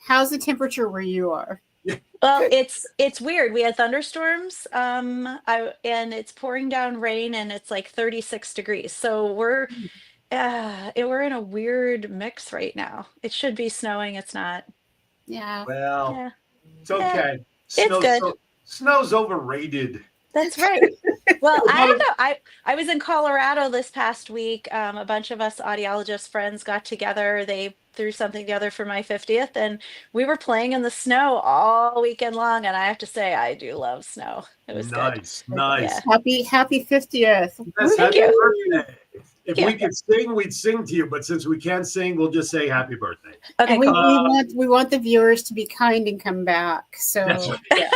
how's the temperature where you are? Well, it's weird. We had thunderstorms, and it's pouring down rain, and it's like 36 degrees. So we're in a weird mix right now. It should be snowing. It's not. Yeah. Well, Yeah, it's yeah, okay. it's Snow's good. so snow's overrated. That's right. Well, I About don't it. know. I was in Colorado this past week. A bunch of us audiologist friends got together. They threw something together for my 50th, and we were playing in the snow all weekend long. And I have to say, I do love snow. It was good. Nice, Yeah. nice. Happy 50th. Yes, Thank happy you. birthday. If Thank we you. could sing, we'd sing to you. But since we can't sing, we'll just say happy birthday. Okay, And we, cool. we want we want the viewers to be kind and come back. That's So right. yeah,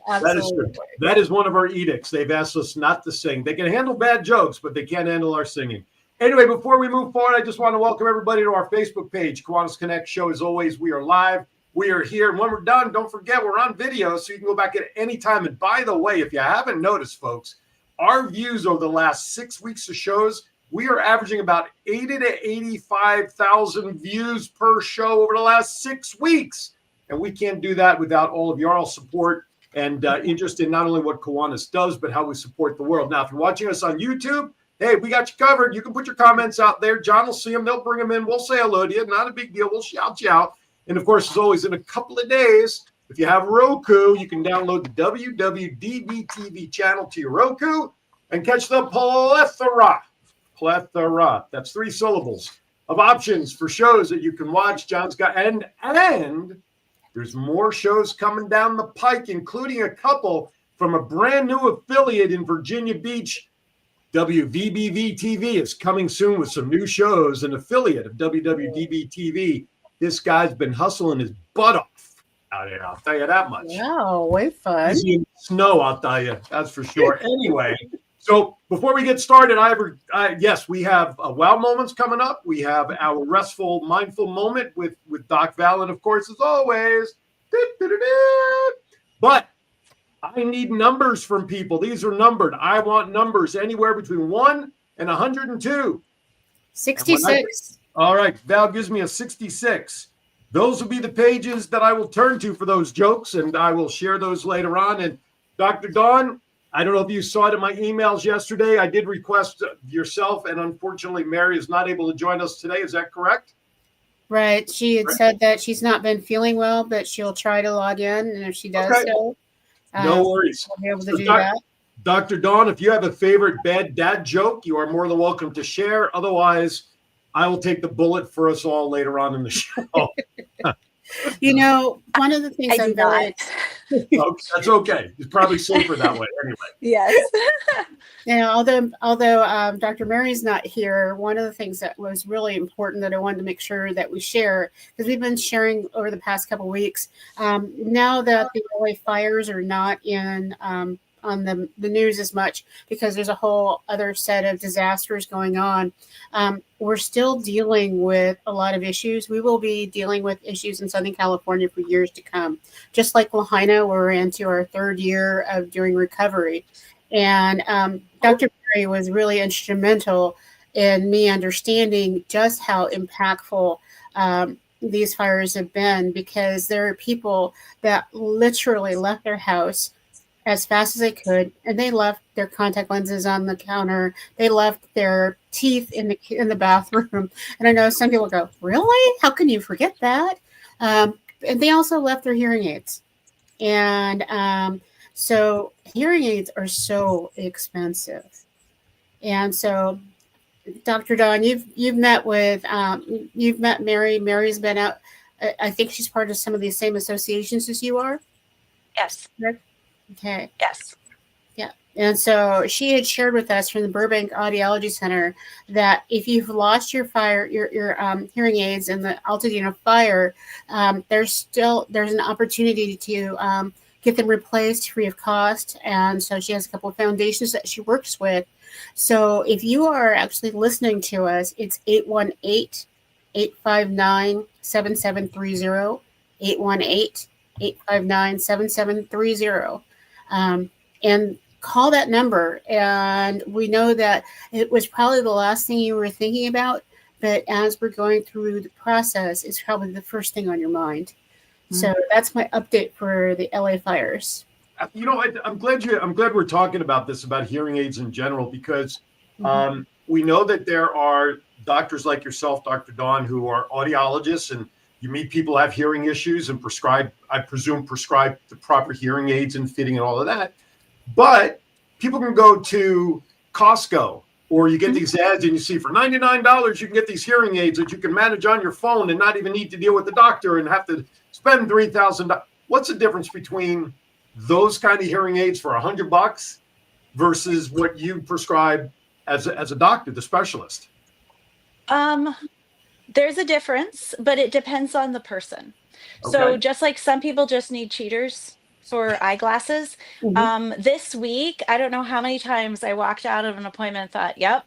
That is true. absolutely. That is one of our edicts. They've asked us not to sing. They can handle bad jokes, but they can't handle our singing. Anyway, before we move forward, I just want to welcome everybody to our Facebook page, Kiwanis Connects show. As always, we are live. We are here. And when we're done, don't forget we're on video, so you can go back at any time. And by the way, if you haven't noticed, folks, our views over the last 6 weeks of shows, we are averaging about 80 to 85,000 views per show over the last 6 weeks. And we can't do that without all of your support and interest in not only what Kiwanis does, but how we support the world. Now, if you're watching us on YouTube, hey, we got you covered. You can put your comments out there. John will see them. They'll bring them in. We'll say hello to you. Not a big deal. We'll shout you out. And, of course, as always, in a couple of days, if you have Roku, you can download the WWDB-TV channel to your Roku and catch the plethora, that's 3 syllables, of options for shows that you can watch. John's got, and there's more shows coming down the pike, including a couple from a brand new affiliate in Virginia Beach. WVBV TV is coming soon with some new shows, an affiliate of WWDB TV. This guy's been hustling his butt off out here, I'll tell you that much. Wow, way fun. Easy in the snow, I'll tell you, that's for sure. Anyway, so before we get started, yes, we have wow moments coming up. We have our restful, mindful moment with Doc Valen, of course, as always. But I need numbers from people. These are numbered. I want numbers anywhere between 1 and 102. 66. All right, Val gives me a 66. Those will be the pages that I will turn to for those jokes, and I will share those later on. And Dr. Dawn, I don't know if you saw it in my emails yesterday. I did request yourself, and unfortunately, Mary is not able to join us today. Is that correct? Right. She had said that she's not been feeling well, but she'll try to log in, and if she does so, no worries. we'll be able to So do that. Dr. Dawn, if you have a favorite bad dad joke, you are more than welcome to share. Otherwise, I will take the bullet for us all later on in the show. You know, one of the things I do I'm very, Oh, that's okay. It's probably safer that way anyway. Yes. you know, although Dr. Mary's not here, one of the things that was really important that I wanted to make sure that we share, because we've been sharing over the past couple of weeks, now that the LA fires are not in on the news as much because there's a whole other set of disasters going on. We're still dealing with a lot of issues. We will be dealing with issues in Southern California for years to come. Just like Lahaina, we're into our 3rd year of doing recovery. And Dr. Mary was really instrumental in me understanding just how impactful these fires have been, because there are people that literally left their house as fast as they could, and they left their contact lenses on the counter. They left their teeth in the bathroom. And I know some people go, "Really? How can you forget that?" And they also left their hearing aids. And so hearing aids are so expensive. And so, Dr. Dawn, you've met Mary. Mary's been out. I think she's part of some of the same associations as you are. Yes. Correct? Okay. Yes. Yeah. And so she had shared with us from the Burbank Audiology Center that if you've lost your hearing aids in the Altadena fire, there's an opportunity to get them replaced free of cost. And so she has a couple of foundations that she works with. So if you are actually listening to us, it's 818-859-7730, 818-859-7730. And call that number. And we know that it was probably the last thing you were thinking about, but as we're going through the process, it's probably the first thing on your mind. So that's my update for the LA fires. You know, I'm glad we're talking about this, about hearing aids in general, because we know that there are doctors like yourself, Dr. Dawn, who are audiologists, and you meet people who have hearing issues and I presume prescribe the proper hearing aids and fitting and all of that. But people can go to Costco, or you get these ads and you see for $99 you can get these hearing aids that you can manage on your phone and not even need to deal with the doctor and have to spend $3,000. What's the difference between those kind of hearing aids for $100 versus what you prescribe as a doctor, the specialist? There's a difference, but it depends on the person. So Okay. just like some people just need cheaters for eyeglasses, this week, I don't know how many times I walked out of an appointment and thought, yep,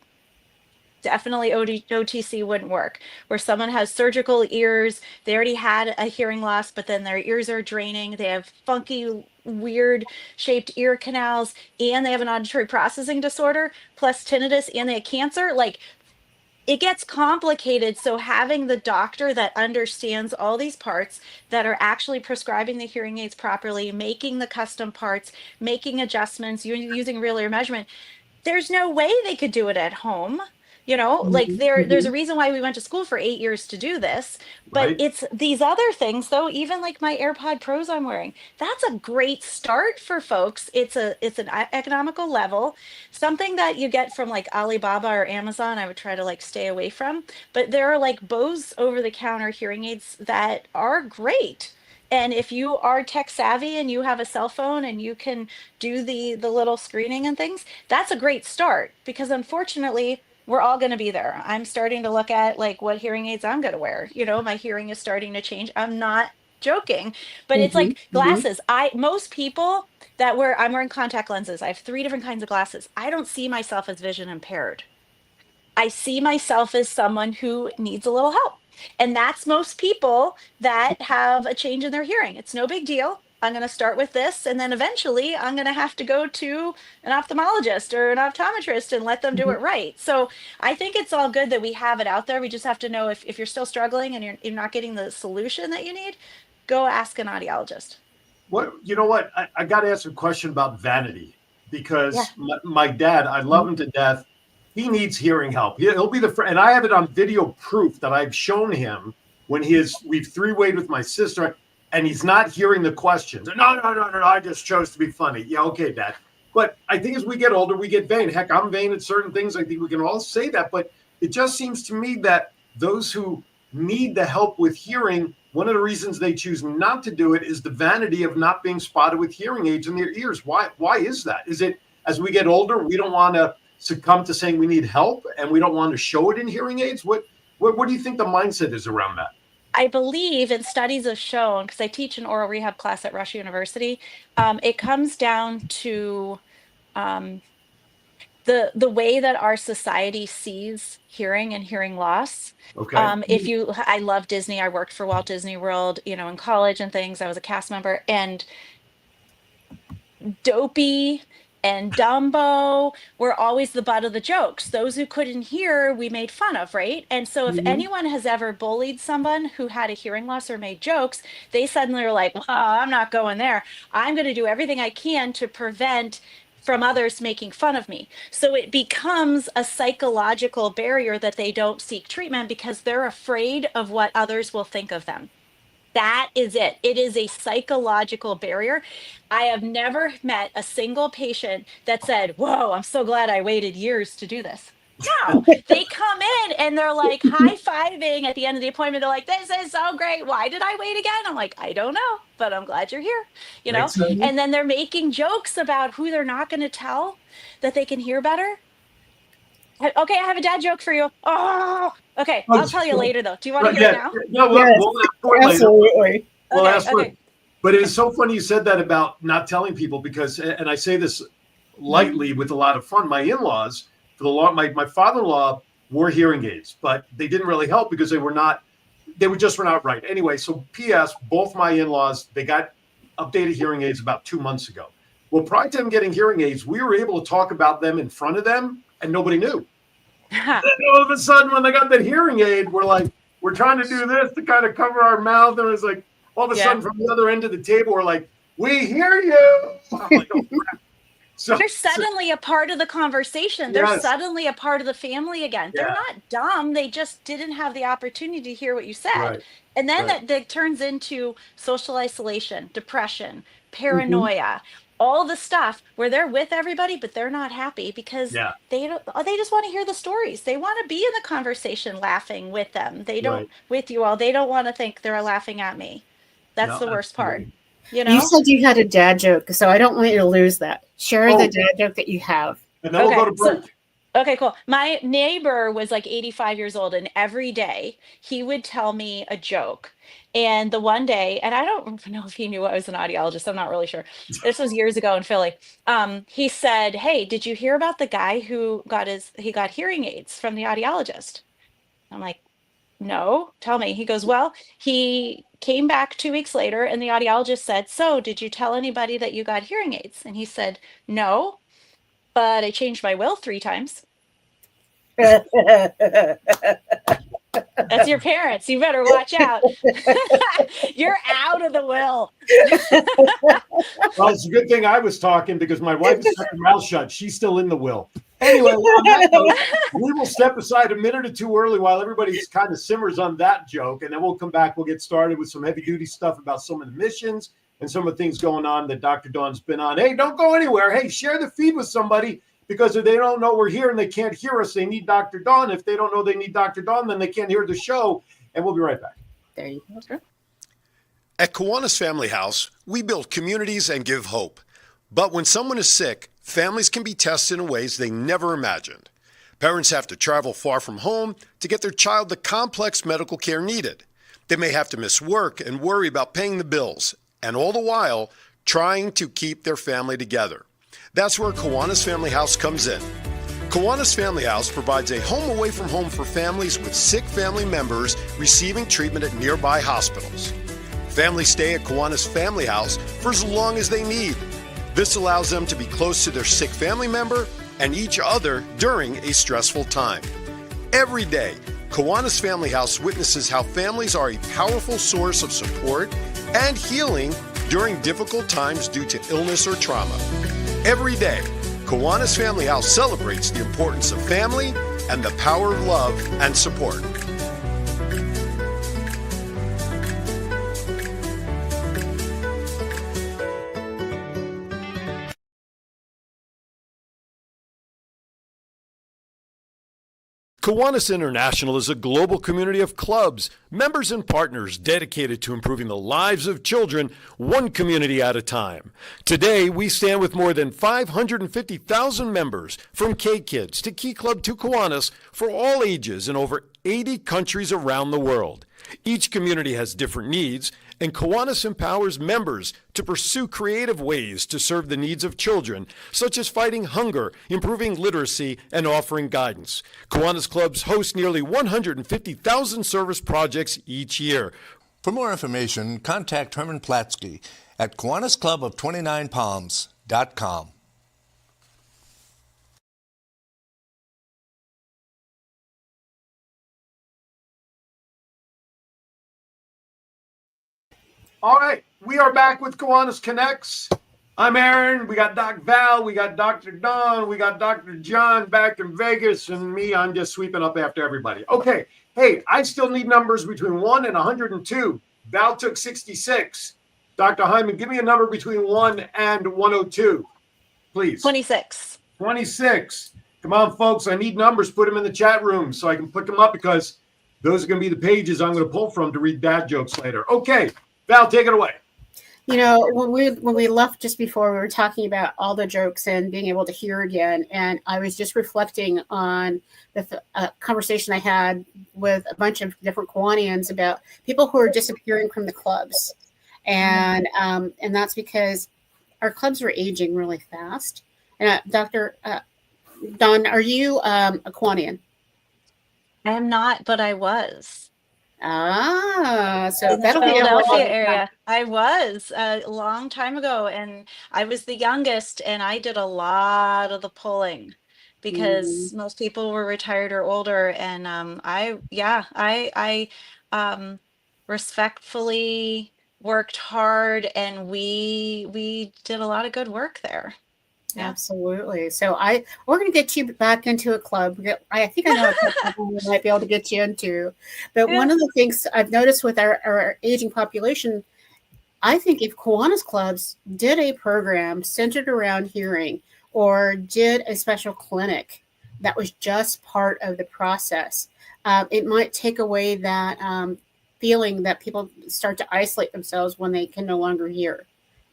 definitely OTC wouldn't work. Where someone has surgical ears, they already had a hearing loss, but then their ears are draining, they have funky, weird shaped ear canals, and they have an auditory processing disorder, plus tinnitus, and they have cancer. Like, it gets complicated. So having the doctor that understands all these parts, that are actually prescribing the hearing aids properly, making the custom parts, making adjustments, using real ear measurement, there's no way they could do it at home. Like there's a reason why we went to school for 8 years to do this. But Right. it's these other things, though, even like my AirPod Pros I'm wearing, that's a great start for folks. It's an economical level, something that you get from like Alibaba or Amazon. I would try to like stay away from. But there are like Bose over the counter hearing aids that are great. And if you are tech savvy and you have a cell phone and you can do the little screening and things, that's a great start, because unfortunately we're all going to be there. I'm starting to look at like what hearing aids I'm going to wear. My hearing is starting to change. I'm not joking, but it's like glasses. Most people I'm wearing contact lenses. I have 3 different kinds of glasses. I don't see myself as vision impaired. I see myself as someone who needs a little help. And that's most people that have a change in their hearing. It's no big deal. I'm going to start with this, and then eventually I'm going to have to go to an ophthalmologist or an optometrist and let them do it right. So I think it's all good that we have it out there. We just have to know if you're still struggling and you're not getting the solution that you need, go ask an audiologist. You know what? I got to ask a question about vanity, because Yeah. my dad, I love him to death. He needs hearing help. He'll be and I have it on video proof that I've shown him when we've three-wayed with my sister, and he's not hearing the questions. No, I just chose to be funny. Yeah, okay, Dad. But I think as we get older, we get vain. Heck, I'm vain at certain things. I think we can all say that. But it just seems to me that those who need the help with hearing, one of the reasons they choose not to do it is the vanity of not being spotted with hearing aids in their ears. Why is that? Is it as we get older, we don't want to succumb to saying we need help and we don't want to show it in hearing aids? What do you think the mindset is around that? I believe, and studies have shown, because I teach an oral rehab class at Rush University, it comes down to the way that our society sees hearing and hearing loss. Okay. I love Disney. I worked for Walt Disney World, in college and things. I was a cast member, and Dopey and Dumbo were always the butt of the jokes. Those who couldn't hear, we made fun of, right? And so if anyone has ever bullied someone who had a hearing loss or made jokes, they suddenly are like, well, I'm not going there. I'm going to do everything I can to prevent from others making fun of me. So it becomes a psychological barrier that they don't seek treatment because they're afraid of what others will think of them. That is it. It is a psychological barrier. I have never met a single patient that said, whoa, I'm so glad I waited years to do this. No, they come in and they're like high-fiving at the end of the appointment. They're like, this is so great. Why did I wait again? I'm like, I don't know, but I'm glad you're here, Makes sense. And then they're making jokes about who they're not going to tell that they can hear better. Okay, I have a dad joke for you. Oh, okay. I'll tell you later, though. Do you want to hear it now? No, Yes, we'll ask for it later. absolutely. We'll ask for Okay. it. But it is so funny you said that about not telling people, because, and I say this lightly with a lot of fun, my in-laws, my father-in-law wore hearing aids, but they didn't really help because they were not right. Anyway, so P.S., both my in-laws, they got updated hearing aids about 2 months ago. Well, prior to them getting hearing aids, we were able to talk about them in front of them, and nobody knew. Then all of a sudden, when they got that hearing aid, we're trying to do this to kind of cover our mouth, and it's like, all of a Yeah. sudden from the other end of the table, we're like, "We hear you." I'm like, "Oh crap." So They're suddenly a part of the conversation. They're yes, suddenly a part of the family again. They're yeah, not dumb. They just didn't have the opportunity to hear what you said. right, And then right, that turns into social isolation, depression, Mhm. paranoia, all the stuff where they're with everybody, but they're not happy because yeah, they just want to hear the stories. They want to be in the conversation laughing with them. They don't right. with you all. They don't want to think they're laughing at me. That's No, the worst part, absolutely. you You know? said you had a dad joke, so I don't want you to lose that. Share the Oh, dad joke that you have. and then we'll go Okay. to So break. okay, cool. My neighbor was like 85 years old, and every day he would tell me a joke. And the one day, and I don't know if he knew I was an audiologist, I'm not really sure. This was years ago in Philly. He said, "Hey, did you hear about the guy who got hearing aids from the audiologist?" I'm like, "No, tell me." He goes, "Well, he came back 2 weeks later, and the audiologist said, 'So, did you tell anybody that you got hearing aids?'" And he said, "No, but I changed my will 3 times." That's your parents. You better watch out. You're out of the will. Well, it's a good thing I was talking because my wife has kept her mouth shut. She's still in the will. Anyway, on that note, we will step aside a minute or two early while everybody's kind of simmers on that joke, and then we'll come back. We'll get started with some heavy duty stuff about some of the missions and some of the things going on that Dr. Dawn's been on. Hey, don't go anywhere. Hey, share the feed with somebody because if they don't know we're here and they can't hear us, they need Dr. Dawn. If they don't know they need Dr. Dawn, then they can't hear the show. And we'll be right back. There you go. At Kiwanis Family House, we build communities and give hope. But when someone is sick, families can be tested in ways they never imagined. Parents have to travel far from home to get their child the complex medical care needed. They may have to miss work and worry about paying the bills, and all the while, trying to keep their family together. That's where Kiwanis Family House comes in. Kiwanis Family House provides a home away from home for families with sick family members receiving treatment at nearby hospitals. Families stay at Kiwanis Family House for as long as they need. This allows them to be close to their sick family member and each other during a stressful time. Every day, Kiwanis Family House witnesses how families are a powerful source of support and healing during difficult times due to illness or trauma. Every day, Kiwanis Family House celebrates the importance of family and the power of love and support. Kiwanis International is a global community of clubs, members, and partners dedicated to improving the lives of children, one community at a time. Today, we stand with more than 550,000 members, from K-Kids to Key Club to Kiwanis, for all ages in over 80 countries around the world. Each community has different needs, and Kiwanis empowers members to pursue creative ways to serve the needs of children, such as fighting hunger, improving literacy, and offering guidance. Kiwanis clubs host nearly 150,000 service projects each year. For more information, contact Herman Platsky at KiwanisClub of 29Palms.com. All right, we are back with Kiwanis Connects. I'm Aaron. We got Doc Val. We got Dr. Don. We got Dr. John back in Vegas. And me, I'm just sweeping up after everybody. Okay. Hey, I still need numbers between 1 and 102. Val took 66. Dr. Hyman, give me a number between 1 and 102, please. 26. 26. Come on, folks. I need numbers. Put them in the chat room so I can put them up because those are going to be the pages I'm going to pull from to read dad jokes later. Okay. Val, take it away. You know, when we left just before, we were talking about all the jokes and being able to hear again, and I was just reflecting on the conversation I had with a bunch of different Kiwanians about people who are disappearing from the clubs, and that's because our clubs are aging really fast. And Dr. Don, are you a Kiwanian? I am not, but I was. So In the that'll be a Philadelphia long area. I was a long time ago, and I was the youngest, and I did a lot of the pulling because most people were retired or older. And I respectfully worked hard, and we did a lot of good work there. Yeah. Absolutely. So we're going to get you back into a club. I think I know a couple we might be able to get you into. But one of the things I've noticed with our aging population, I think if Kiwanis clubs did a program centered around hearing or did a special clinic that was just part of the process, it might take away that feeling that people start to isolate themselves when they can no longer hear.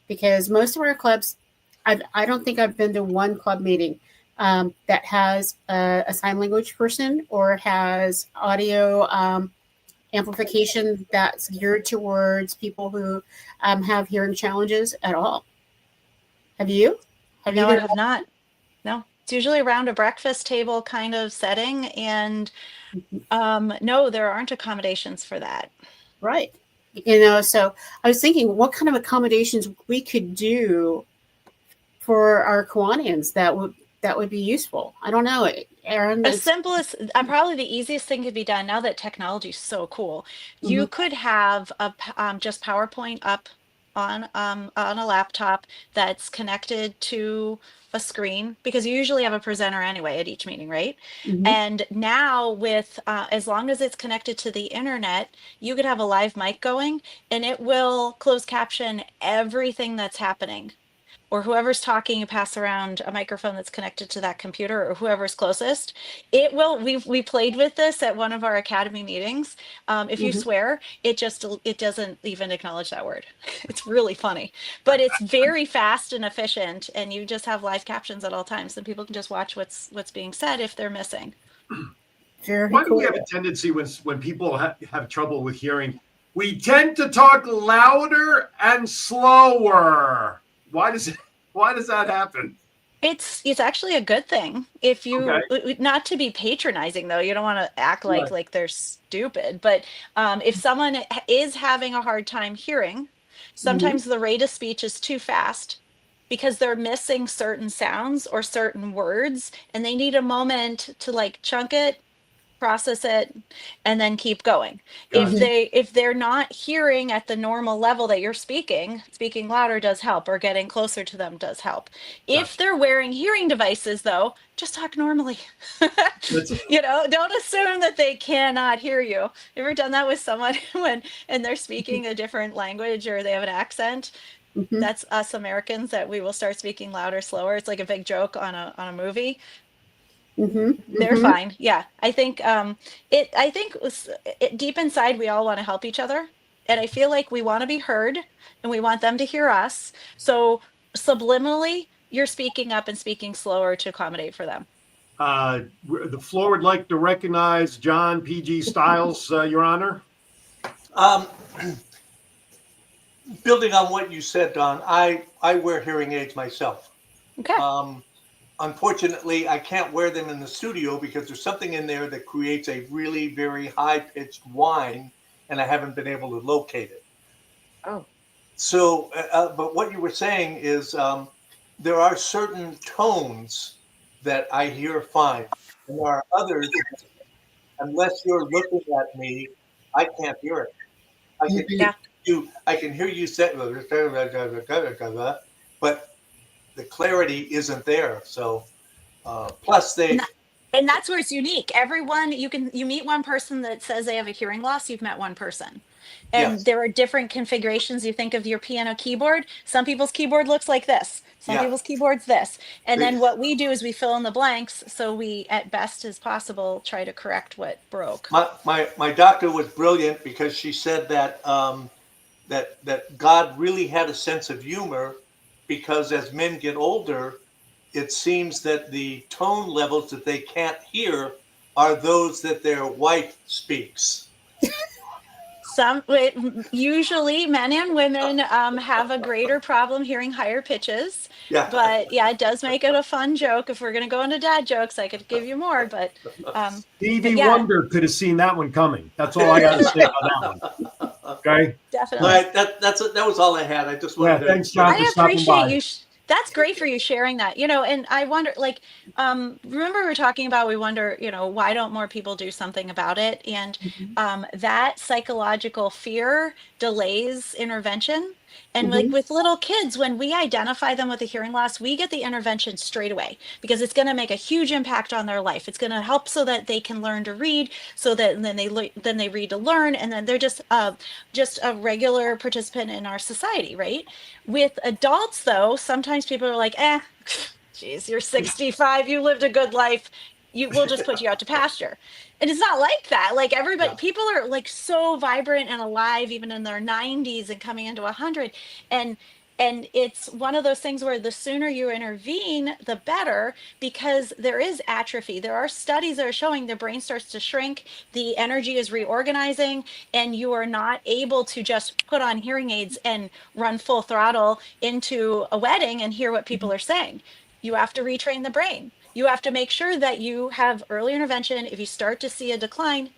Because most of our clubs, I don't think I've been to one club meeting that has a sign language person or has audio amplification that's geared towards people who have hearing challenges at all. Have you? No, I have not. No, it's usually around a breakfast table kind of setting, and no, there aren't accommodations for that. Right. So I was thinking what kind of accommodations we could do for our Kiwanians that would be useful. I don't know, Aaron. The simplest, probably the easiest thing could be done now that technology is so cool. You could have just PowerPoint up on a laptop that's connected to a screen, because you usually have a presenter anyway at each meeting, right? And now with as long as it's connected to the internet, you could have a live mic going, and it will close caption everything that's happening. Or whoever's talking, you pass around a microphone that's connected to that computer, or whoever's closest. It will. We played with this at one of our academy meetings. If you swear, it doesn't even acknowledge that word. It's really funny, but it's very fast and efficient, and you just have live captions at all times, and people can just watch what's being said if they're missing. Why do we have a tendency when people have trouble with hearing? We tend to talk louder and slower. Why does that happen? It's actually a good thing. If you not to be patronizing though, you don't want to act like they're stupid, but if someone is having a hard time hearing, sometimes the rate of speech is too fast because they're missing certain sounds or certain words, and they need a moment to like chunk it, process it, and then keep going. If they're not hearing at the normal level that you're speaking louder does help, or getting closer to them does help. If they're wearing hearing devices though, just talk normally. Don't assume that they cannot hear you. You ever done that with someone and they're speaking a different language or they have an accent? That's us Americans, that we will start speaking louder, slower. It's like a big joke on a movie. They're fine. Yeah, I think deep inside we all want to help each other, and I feel like we want to be heard and we want them to hear us. So subliminally, you're speaking up and speaking slower to accommodate for them. The floor would like to recognize John P.G. Stiles, Your Honor. Building on what you said, Don, I wear hearing aids myself. Okay. Unfortunately, I can't wear them in the studio because there's something in there that creates a really very high-pitched whine, and I haven't been able to locate it. Oh. So, but what you were saying is there are certain tones that I hear fine, and there are others, unless you're looking at me, I can't hear it. I can hear you say, but the clarity isn't there. So plus and that's where it's unique. Everyone, you meet one person that says they have a hearing loss, you've met one person. And there are different configurations. You think of your piano keyboard. Some people's keyboard looks like this. Some people's keyboard's this. And then what we do is we fill in the blanks. So we, at best as possible, try to correct what broke. My doctor was brilliant because she said that that God really had a sense of humor, because as men get older, it seems that the tone levels that they can't hear are those that their wife speaks. Usually men and women have a greater problem hearing higher pitches. Yeah. But yeah, it does make it a fun joke. If we're going to go into dad jokes, I could give you more, but Stevie Wonder could have seen that one coming. That's all I got to say about that one. Okay. Definitely. All right, that was all I had. I just wanted to. Thanks, John, I appreciate you. That's great for you sharing that, and I wonder, like, remember we were talking about, we wonder, why don't more people do something about it? And Mhm. that psychological fear delays intervention. And like Mhm. with little kids, when we identify them with a hearing loss, we get the intervention straight away because it's going to make a huge impact on their life. It's going to help so that they can learn to read, so that and then they read to learn, and then they're just a regular participant in our society, right? With adults, though, sometimes people are like, geez, you're 65, you lived a good life. We'll just put you out to pasture. And it's not like that. Like everybody, Yeah. people are like so vibrant and alive, even in their 90s and coming into 100. And it's one of those things where the sooner you intervene, the better, because there is atrophy. There are studies that are showing the brain starts to shrink, the energy is reorganizing, and you are not able to just put on hearing aids and run full throttle into a wedding and hear what people are saying. You have to retrain the brain. You have to make sure that you have early intervention. If you start to see a decline,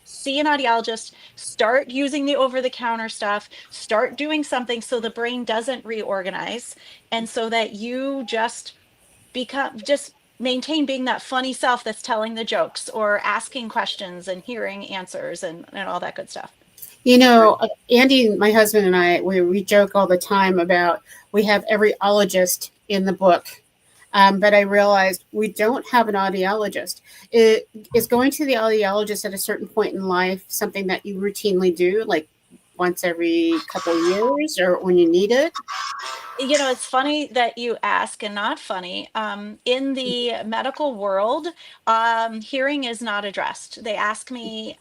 see an audiologist, start using the over the counter stuff, start doing something so the brain doesn't reorganize, and so that you just maintain being that funny self that's telling the jokes or asking questions and hearing answers and all that good stuff. Andy, my husband, and I, we joke all the time about we have every ologist in the book. But I realized we don't have an audiologist. Is going to the audiologist at a certain point in life something that you routinely do, like once every couple of years or when you need it? It's funny that you ask, and not funny. In the medical world, hearing is not addressed. They ask me,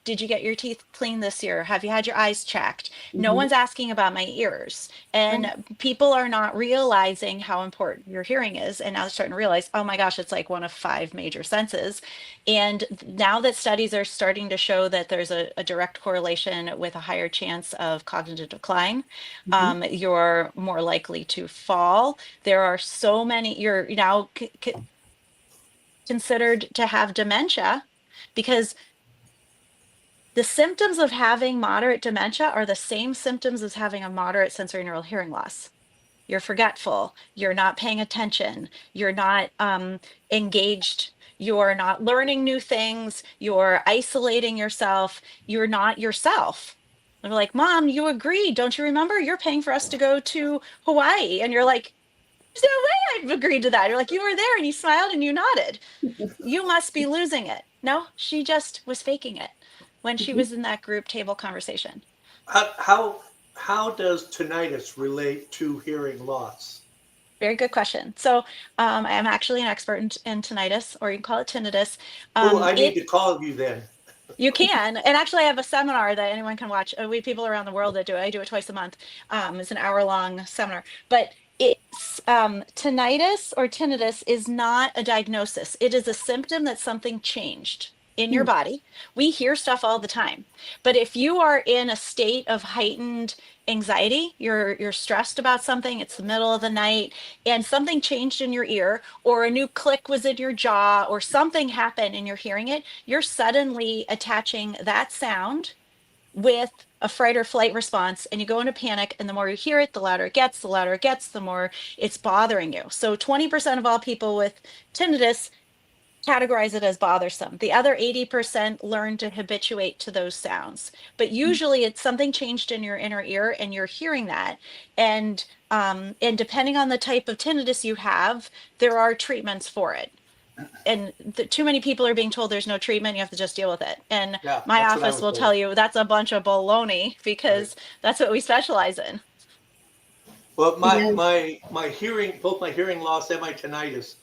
did you get your teeth cleaned this year? Have you had your eyes checked? No Mm-hmm. one's asking about my ears. Right. And people are not realizing how important your hearing is. And now they're starting to realize, oh my gosh, it's like one of five major senses. And now that studies are starting to show that there's a direct correlation with a higher chance of cognitive decline, Mm-hmm. you're more likely to fall. There are so many, you're now considered to have dementia because the symptoms of having moderate dementia are the same symptoms as having a moderate sensory neural hearing loss. You're forgetful, you're not paying attention, you're not engaged, you're not learning new things, you're isolating yourself, you're not yourself. They're like, Mom, you agreed. Don't you remember? You're paying for us to go to Hawaii. And you're like, there's no way I've agreed to that. You're like, you were there and you smiled and you nodded. You must be losing it. No, she just was faking it when she Mm-hmm. was in that group table conversation. How does tinnitus relate to hearing loss? Very good question. So I am actually an expert in tinnitus, or you can call it tinnitus. Oh, I need It to call you then. You can, and actually, I have a seminar that anyone can watch. We have people around the world that do it. I do it twice a month. It's an hour-long seminar, but it's tinnitus or tinnitus is not a diagnosis. It is a symptom that something changed in your body. We hear stuff all the time, but if you are in a state of heightened anxiety, you're stressed about something, it's the middle of the night, and something changed in your ear, or a new click was in your jaw, or something happened and you're hearing it, you're suddenly attaching that sound with a fright or flight response, and you go into panic, and the more you hear it, the louder it gets, the more it's bothering you. So 20% of all people with tinnitus categorize it as bothersome. The other 80% learn to habituate to those sounds. But usually it's something changed in your inner ear and you're hearing that. And depending on the type of tinnitus you have, there are treatments for it. And too many people are being told there's no treatment, you have to just deal with it. And Yeah, my that's what I office was will tell told. you that's a bunch of baloney Right. because that's what we specialize in. Well, Yeah. my hearing, both my hearing loss and my tinnitus,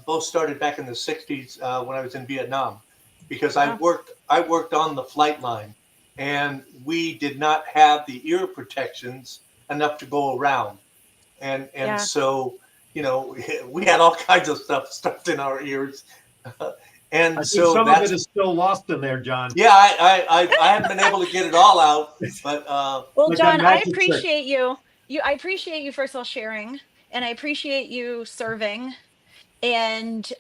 both started back in the '60s when I was in Vietnam, because Wow. I worked on the flight line, and we did not have the ear protections enough to go around, and Yeah. so we had all kinds of stuff stuffed in our ears, I and think so some of it that's is still lost in there, John. yeah. I haven't been able to get it all out, It's but Well, like that John, I magic trick. appreciate you. I appreciate you first of all sharing, and I appreciate you serving. And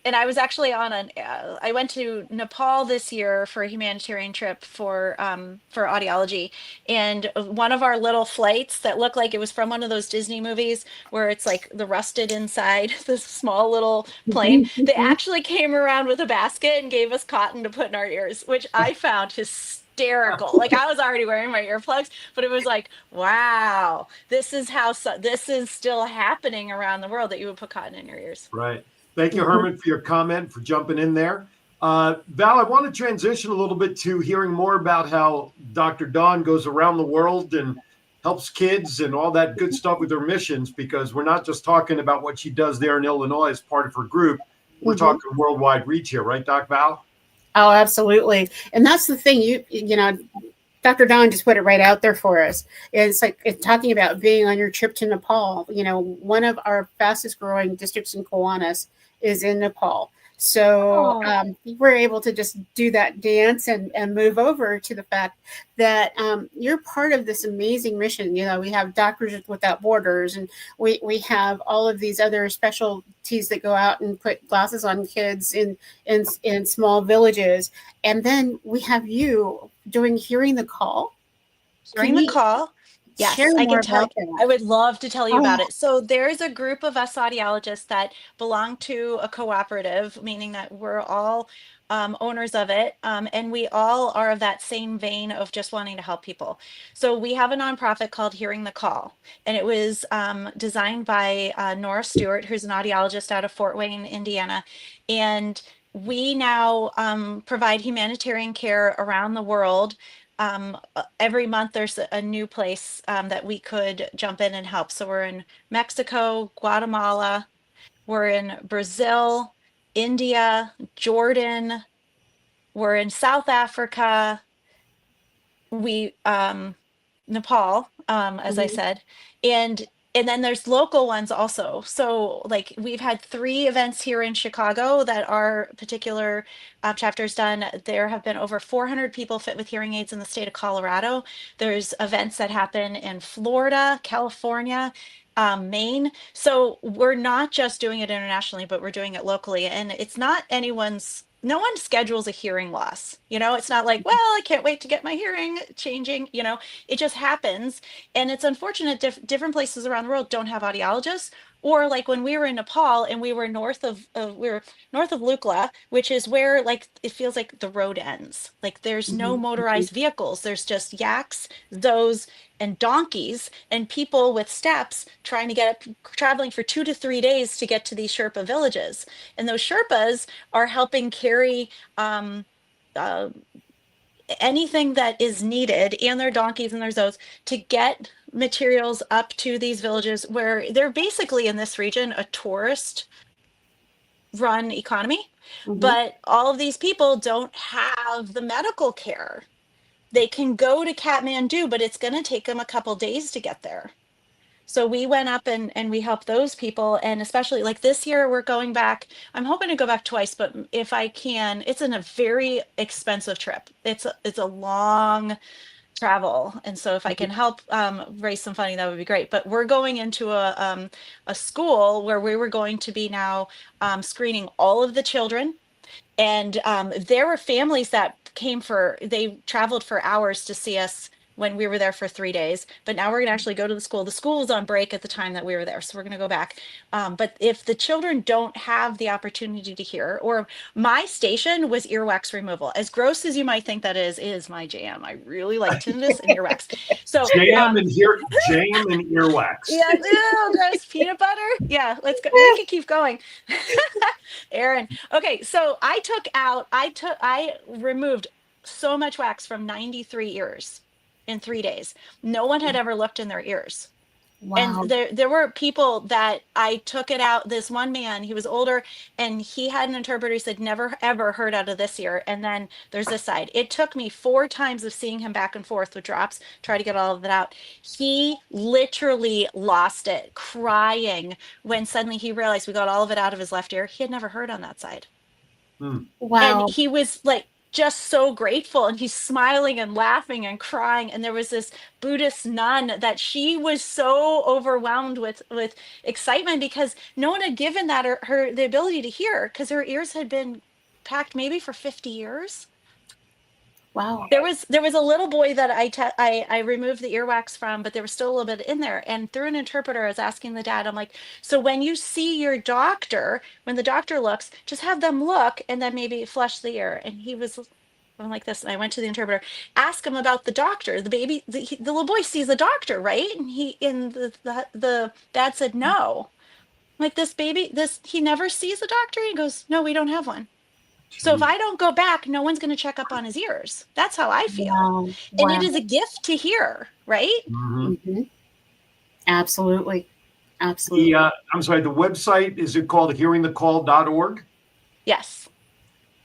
and I was actually on I went to Nepal this year for a humanitarian trip for audiology, and one of our little flights that looked like it was from one of those Disney movies where it's like the rusted inside this small little plane. They actually came around with a basket and gave us cotton to put in our ears, which I found hysterical. Like I was already wearing my earplugs, but it was like, wow, this is how this is still happening around the world, that you would put cotton in your ears. Right. Thank you, Herman, for your comment, for jumping in there. Val, I want to transition a little bit to hearing more about how Dr. Dawn goes around the world and helps kids and all that good stuff with her missions, because we're not just talking about what she does there in Illinois as part of her group. We're talking worldwide reach here, right, Doc Val? Oh, absolutely. And that's the thing, you know, Dr. Don just put it right out there for us. It's like it's talking about being on your trip to Nepal. You know, one of our fastest growing districts in Kiwanis is in Nepal. So we're able to just do that dance and move over to the fact that you're part of this amazing mission. You know, we have Doctors Without Borders, and we have all of these other specialties that go out and put glasses on kids in small villages. And then we have you doing Hearing the Call. Hearing the Call. Yes, I can tell. I would love to tell you about it. So there's a group of us audiologists that belong to a cooperative, meaning that we're all owners of it. And we all are of that same vein of just wanting to help people. So we have a nonprofit called Hearing the Call, and it was designed by Nora Stewart, who's an audiologist out of Fort Wayne, Indiana. And we now provide humanitarian care around the world. Every month there's a new place that we could jump in and help. So we're in Mexico, Guatemala, we're in Brazil, India, Jordan, we're in South Africa, we Nepal, as I said, and then there's local ones also. So like we've had 3 events here in Chicago that our particular chapter's done. There have been over 400 people fit with hearing aids in the state of Colorado. There's events that happen in Florida, California, Maine. So we're not just doing it internationally, but we're doing it locally. And it's not no one schedules a hearing loss. You know, it's not like, well, I can't wait to get my hearing changing. You know, it just happens. And it's unfortunate different places around the world don't have audiologists. Or like when we were in Nepal and we were north of Lukla, which is where like it feels like the road ends. Like there's no motorized vehicles. There's just yaks, those, and donkeys, and people with steps trying to get up, traveling for 2 to 3 days to get to these Sherpa villages. And those Sherpas are helping carry anything that is needed, and their donkeys and their zoes, to get materials up to these villages where they're basically in this region a tourist run economy. But all of these people don't have the medical care. They can go to Kathmandu, but it's going to take them a couple days to get there. So we went up and we helped those people. And especially like this year, we're going back. I'm hoping to go back twice, but if I can, it's in a very expensive trip. It's a long travel. And so if I can help raise some funding, that would be great. But we're going into a school where we were going to be now screening all of the children. And there were families that they traveled for hours to see us when we were there for 3 days. But now we're going to actually go to the school. The school was on break at the time that we were there. So we're going to go back. But if the children don't have the opportunity to hear, or my station was earwax removal. As gross as you might think that is my jam. I really like tinnitus and earwax. So jam and earwax. Yeah, no, gross peanut butter. Yeah, let's go. We can keep going. Aaron. Okay, so I removed so much wax from 93 ears in 3 days. No one had ever looked in their ears. Wow. And there were people that I took it out. This one man, he was older, and he had an interpreter. He said, never, ever heard out of this ear. And then there's this side. It took me 4 times of seeing him back and forth with drops, try to get all of it out. He literally lost it, crying when suddenly he realized we got all of it out of his left ear. He had never heard on that side. Wow. And he was like just so grateful, and he's smiling and laughing and crying. And there was this Buddhist nun that she was so overwhelmed with excitement because no one had given that her the ability to hear, because her ears had been packed maybe for 50 years. Wow. There was a little boy that I removed the earwax from, but there was still a little bit in there. And through an interpreter, I was asking the dad, I'm like, so when you see your doctor, when the doctor looks, just have them look and then maybe flush the ear. And he was going like this. And I went to the interpreter, ask him about the doctor. The baby, the little boy sees the doctor, right? And the dad said, no. I'm like, this baby, he never sees a doctor. He goes, no, we don't have one. So if I don't go back, no one's going to check up on his ears. That's how I feel. Wow. And Wow. it is a gift to hear, right? Mm-hmm. Absolutely. Absolutely. I'm sorry, the website, is it called hearingthecall.org? Yes.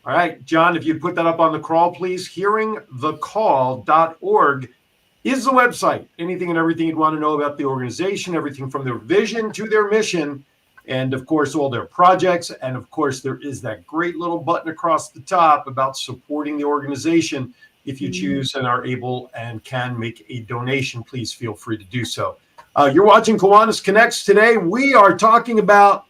All right, John, if you'd put that up on the crawl, please. Hearingthecall.org is the website. Anything and everything you'd want to know about the organization, everything from their vision to their mission, and of course, all their projects. And of course, there is that great little button across the top about supporting the organization. If you choose and are able and can make a donation, please feel free to do so. You're watching Kiwanis Connects. Today, we are talking about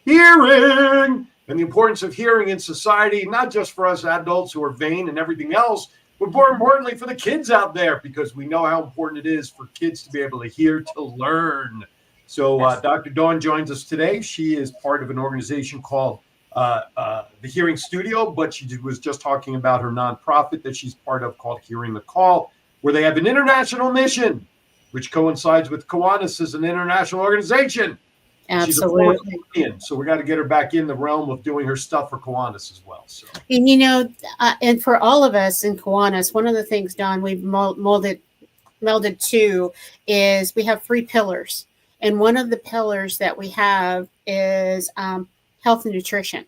hearing and the importance of hearing in society, not just for us adults who are vain and everything else, but more importantly for the kids out there, because we know how important it is for kids to be able to hear, to learn. So Dr. Dawn joins us today. She is part of an organization called the Hearing Studio, but she was just talking about her nonprofit that she's part of called Hearing the Call, where they have an international mission, which coincides with Kiwanis as an international organization. Absolutely. So we got to get her back in the realm of doing her stuff for Kiwanis as well. So, and and for all of us in Kiwanis, one of the things, Don, we've melded to is we have 3 pillars. And one of the pillars that we have is health and nutrition.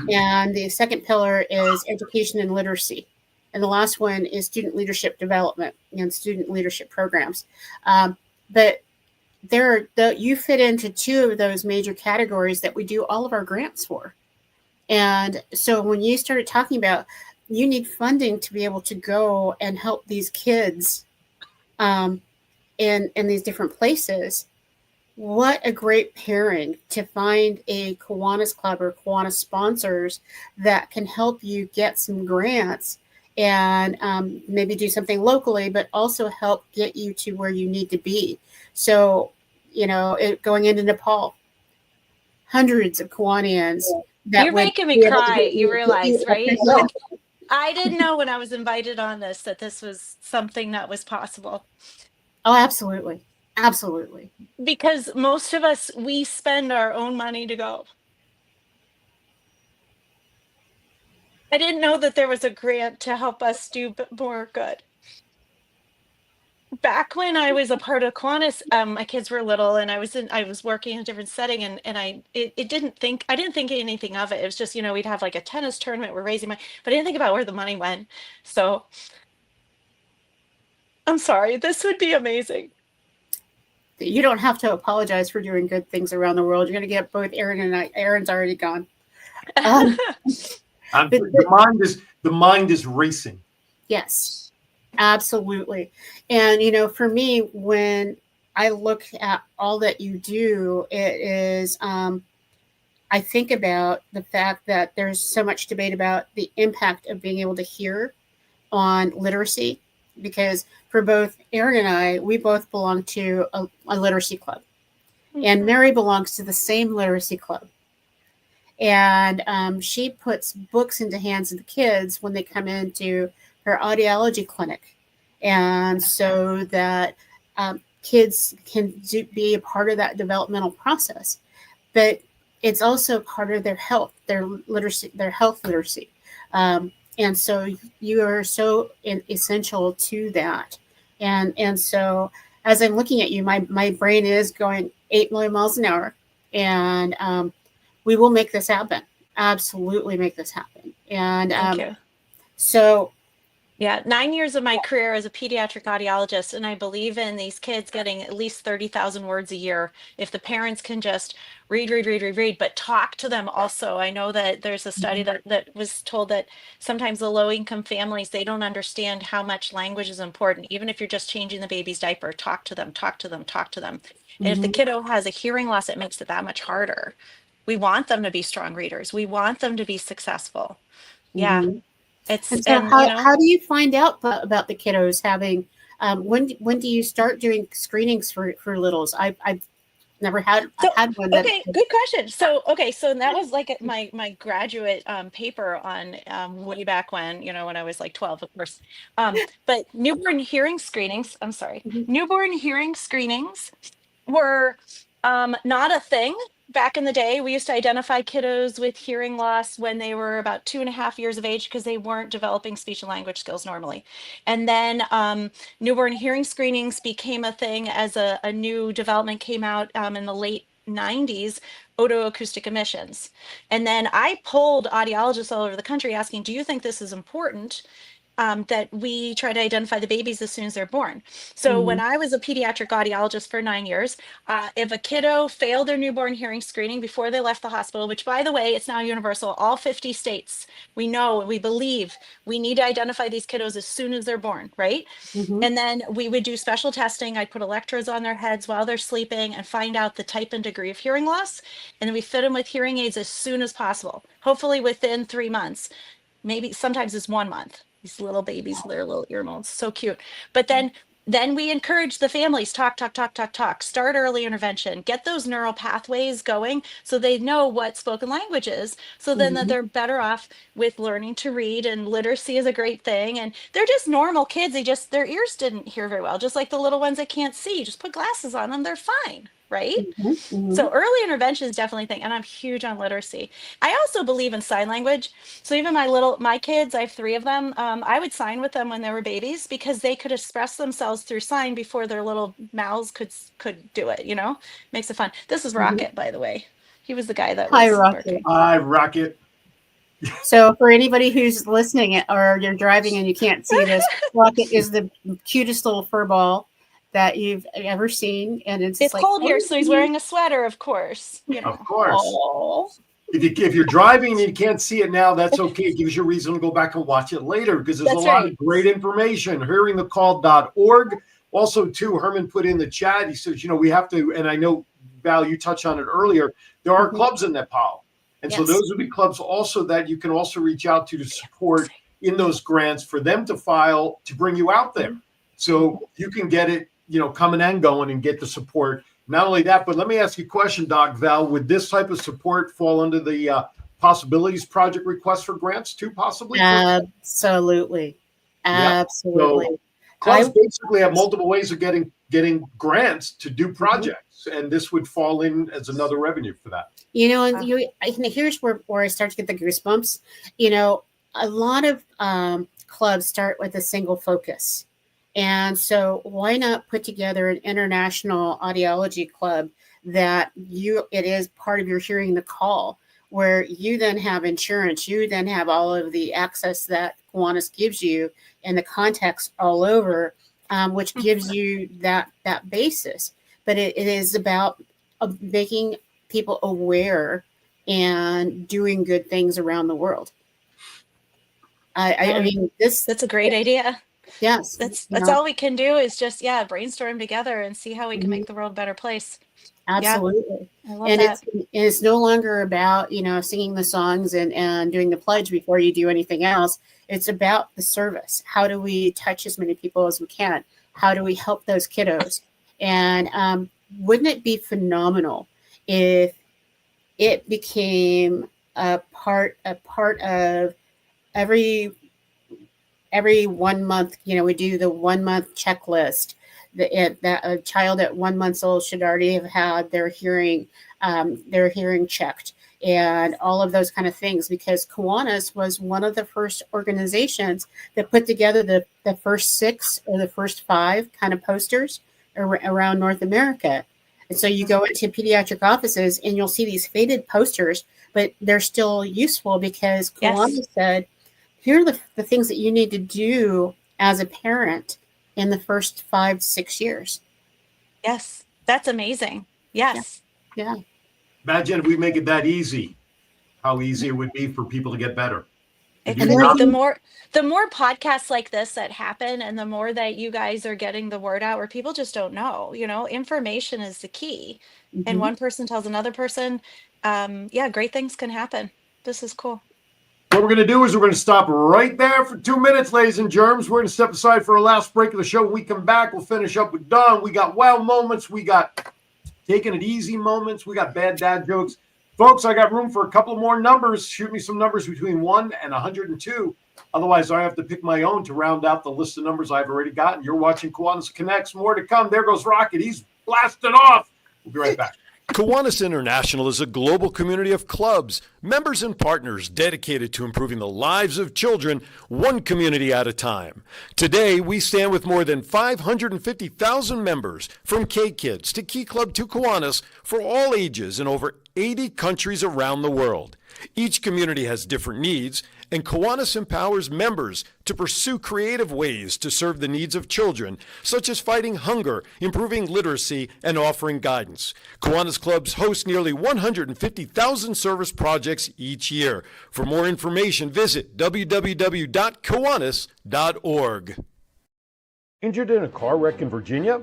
And the second pillar is education and literacy. And the last one is student leadership development and student leadership programs. But you fit into 2 of those major categories that we do all of our grants for. And so when you started talking about you need funding to be able to go and help these kids in these different places, what a great pairing to find a Kiwanis Club or Kiwanis sponsors that can help you get some grants and maybe do something locally, but also help get you to where you need to be. So, going into Nepal, hundreds of Kiwanians. You're making me cry. You realize, right? Like, I didn't know when I was invited on this that this was something that was possible. Oh, absolutely. Absolutely. Because most of us, we spend our own money to go. I didn't know that there was a grant to help us do more good. Back when I was a part of Kiwanis, my kids were little, and I was working in a different setting, and I didn't think anything of it. It was just, we'd have like a tennis tournament, we're raising money, but I didn't think about where the money went. So I'm sorry, this would be amazing. You don't have to apologize for doing good things around the world. You're going to get both Aaron and I. Aaron's already gone. the mind is racing. Yes, absolutely. And, for me, when I look at all that you do, it is, I think about the fact that there's so much debate about the impact of being able to hear on literacy, because for both Aaron and I, we both belong to a literacy club. Mm-hmm. And Mary belongs to the same literacy club. And she puts books into hands of the kids when they come into her audiology clinic. And so that kids can be a part of that developmental process. But it's also part of their health, their health literacy. And so you are so essential to that. And so as I'm looking at you, my brain is going 8 million miles an hour. And we will make this happen. Absolutely make this happen. And Thank you. So Yeah, 9 years of my career as a pediatric audiologist, and I believe in these kids getting at least 30,000 words a year. If the parents can just read, but talk to them also. I know that there's a study that was told that sometimes the low income families, they don't understand how much language is important. Even if you're just changing the baby's diaper, talk to them, talk to them, talk to them. And if the Mhm. kiddo has a hearing loss, it makes it that much harder. We want them to be strong readers. We want them to be successful. Yeah, Mhm. it's, And so, and you know, how do you find out about the kiddos having? When do you start doing screenings for littles? I've never so, had one that. okay, good question. So, okay, so that was like my graduate paper on way back when, when I was like 12, of course. But newborn hearing screenings, I'm sorry, Mhm. newborn hearing screenings were not a thing back in the day. We used to identify kiddos with hearing loss when they were about 2.5 years of age because they weren't developing speech and language skills normally. And then newborn hearing screenings became a thing as a new development came out in the late 90s, otoacoustic emissions. And then I polled audiologists all over the country asking, do you think this is important? That we try to identify the babies as soon as they're born. So when Mhm. I was a pediatric audiologist for 9 years, if a kiddo failed their newborn hearing screening before they left the hospital, which by the way, it's now universal, all 50 states, we know, we believe we need to identify these kiddos as soon as they're born, right? Mhm. And then we would do special testing. I'd put electrodes on their heads while they're sleeping and find out the type and degree of hearing loss. And then we fit them with hearing aids as soon as possible, hopefully within 3 months, maybe sometimes it's 1 month. These little babies, their little ear molds, so cute. But then we encourage the families, talk, start early intervention, get those neural pathways going so they know what spoken language is, so then that Mhm. they're better off with learning to read. And literacy is a great thing, and they're just normal kids. They just, their ears didn't hear very well, just like the little ones that can't see. Just put glasses on them, they're fine, right? Mhm. So Mhm. early intervention is definitely a thing, and I'm huge on literacy. I also believe in sign language. So even my kids, I have three of them. I would sign with them when they were babies because they could express themselves through sign before their little mouths could do it. Makes it fun. This is Mhm. Rocket, by the way. He was the guy that Hi, was Rocket. barking. I rock it. So for anybody who's listening or you're driving and you can't see this, Rocket is the cutest little fur ball that you've ever seen, and it's just It's like, cold here, oh, so he's wearing a sweater, of course. Of course. oh. If you're driving and you can't see it now, that's okay. It gives you a reason to go back and watch it later because there's a That's lot right. of great information. Hearingthecall.org. Also, too, Herman put in the chat, he says, we have to, and I know, Val, you touched on it earlier, there are Mhm. clubs in Nepal. And so Yes. those would be clubs also that you can also reach out to support in those grants for them to file to bring you out there. So you can get it, coming and going and get the support. Not only that, but let me ask you a question, Doc Val. Would this type of support fall under the Possibilities Project request for grants too, possibly? Absolutely. Yeah. Absolutely. So I clubs basically have multiple ways of getting grants to do Mhm. projects, and this would fall in as another revenue for that. And here's where I start to get the goosebumps. A lot of clubs start with a single focus. And so why not put together an international audiology club that it is part of your hearing the call, where you then have insurance, you then have all of the access that Kiwanis gives you and the context all over, which gives you that basis. But it is about making people aware and doing good things around the world. I mean, That's a great idea. yes, That's all we can do is just, brainstorm together and see how we can mhm, make the world a better place. absolutely. I love And that. it's no longer about, singing the songs and doing the pledge before you do anything else. It's about the service. How do we touch as many people as we can? How do we help those kiddos? And wouldn't it be phenomenal if it became a part of every 1 month, we do the 1 month checklist that a child at 1 month old should already have had their hearing checked and all of those kind of things, because Kiwanis was one of the first organizations that put together the first 6 or the first 5 kind of posters around North America. And so you go into pediatric offices and you'll see these faded posters, but they're still useful because Yes. Kiwanis said here are the things that you need to do as a parent in the first 5 to 6 years. Yes, that's amazing. Yes. Yeah. Imagine if we make it that easy, how easy it would be for people to get better. It You could know? be the more podcasts like this that happen and the more that you guys are getting the word out where people just don't know, information is the key. And Mhm. one person tells another person, yeah, great things can happen. This is cool. What we're going to do is we're going to stop right there for 2 minutes, ladies and germs. We're going to step aside for our last break of the show. When we come back, we'll finish up with Don. We got wow moments. We got taking it easy moments. We got bad dad jokes. Folks, I got room for a couple more numbers. Shoot me some numbers between 1 and 102. Otherwise, I have to pick my own to round out the list of numbers I've already gotten. You're watching Kiwanis Connects. More to come. There goes Rocket. He's blasted off. We'll be right back. Kiwanis International is a global community of clubs, members, and partners dedicated to improving the lives of children one community at a time. Today, we stand with more than 550,000 members, from K-Kids to Key Club to Kiwanis, for all ages in over 80 countries around the world. Each community has different needs, and Kiwanis empowers members to pursue creative ways to serve the needs of children, such as fighting hunger, improving literacy, and offering guidance. Kiwanis clubs host nearly 150,000 service projects each year. For more information, visit www.kiwanis.org. Injured in a car wreck in Virginia?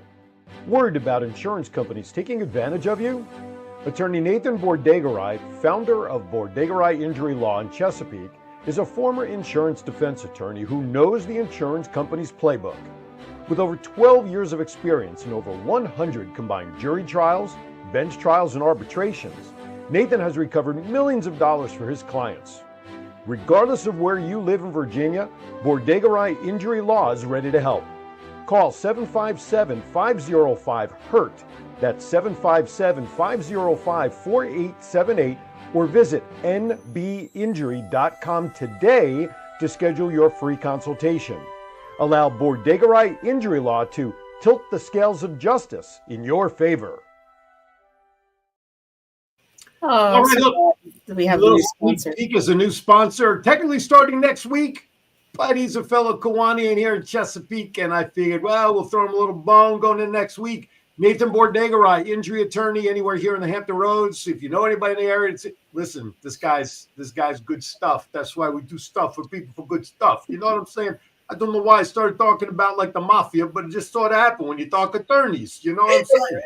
Worried about insurance companies taking advantage of you? Attorney Nathan Bordegaray, founder of Bordegaray Injury Law in Chesapeake, is a former insurance defense attorney who knows the insurance company's playbook. With over 12 years of experience and over 100 combined jury trials, bench trials, and arbitrations, Nathan has recovered millions of dollars for his clients. Regardless of where you live in Virginia, Bordegaray Injury Law is ready to help. Call 757-505-HURT. That's 757-505-4878, or visit nbinjury.com today to schedule your free consultation. Allow Bordegaray Injury Law to tilt the scales of justice in your favor. Oh, All right, look, we have a Little new Sneak sponsor. Peek is a new sponsor, technically starting next week, but he's a fellow Kiwanian here in Chesapeake, and I figured, well, we'll throw him a little bone going in next week. Nathan Bordegaray, injury attorney anywhere here in the Hampton Roads. If you know anybody in the area, listen, this guy's good stuff. That's why we do stuff for people for good stuff. You know what I'm saying? I don't know why I started talking about like the mafia, but it just sort of happened when you talk attorneys. You know what I'm saying?